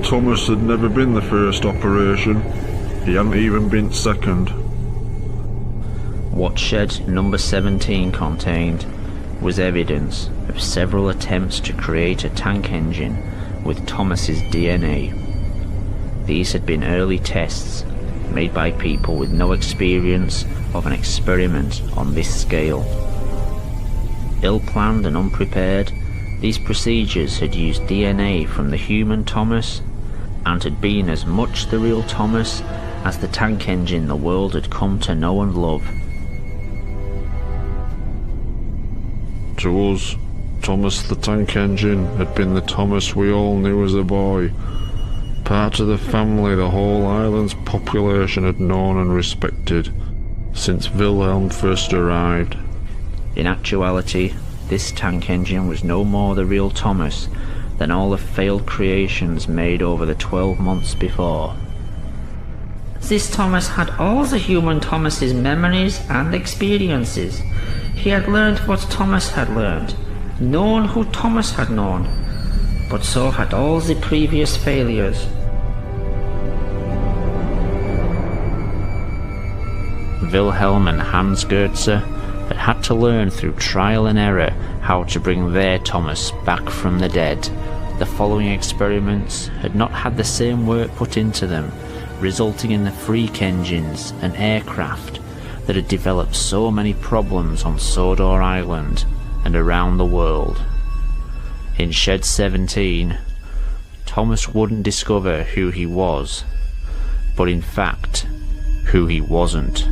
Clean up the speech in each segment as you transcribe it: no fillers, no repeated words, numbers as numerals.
Thomas had never been the first operation. He hadn't even been second. What shed number 17 contained was evidence of several attempts to create a tank engine with Thomas's DNA. These had been early tests made by people with no experience of an experiment on this scale. Ill-planned and unprepared, these procedures had used DNA from the human Thomas and had been as much the real Thomas as the tank engine the world had come to know and love. To us, Thomas the Tank Engine had been the Thomas we all knew as a boy. Part of the family the whole island's population had known and respected since Wilhelm first arrived. In actuality, this tank engine was no more the real Thomas than all the failed creations made over the 12 months before. This Thomas had all the human Thomas's memories and experiences. He had learned what Thomas had learned, known who Thomas had known, but so had all the previous failures. Wilhelm and Hans Goetze had to learn through trial and error how to bring their Thomas back from the dead. The following experiments had not had the same work put into them, resulting in the freak engines and aircraft that had developed so many problems on Sodor Island and around the world. In Shed 17, Thomas wouldn't discover who he was, but in fact, who he wasn't.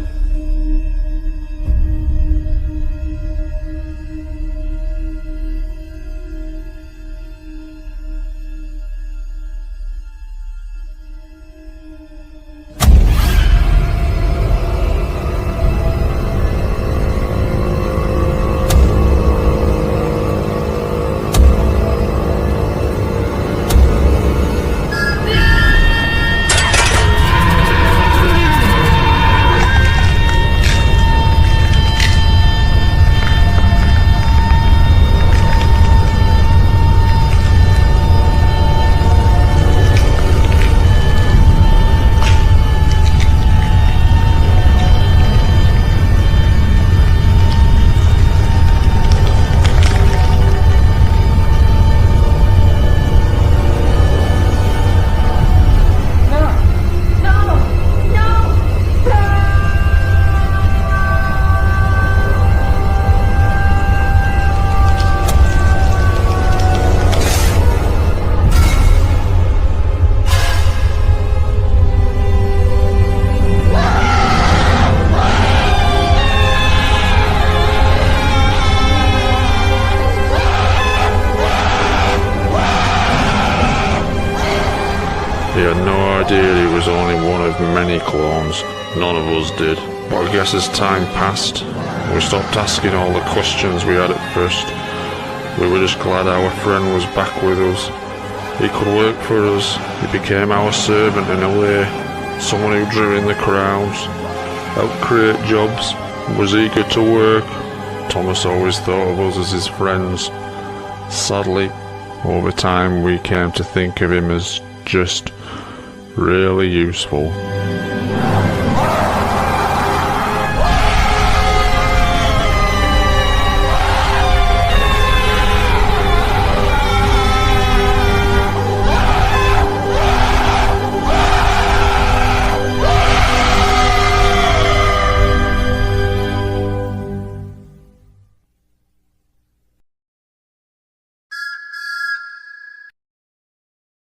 He had no idea he was only one of many clones. None of us did. But I guess as time passed, we stopped asking all the questions we had at first. We were just glad our friend was back with us. He could work for us. He became our servant in a way. Someone who drew in the crowds, helped create jobs, was eager to work. Thomas always thought of us as his friends. Sadly, over time we came to think of him as just really useful.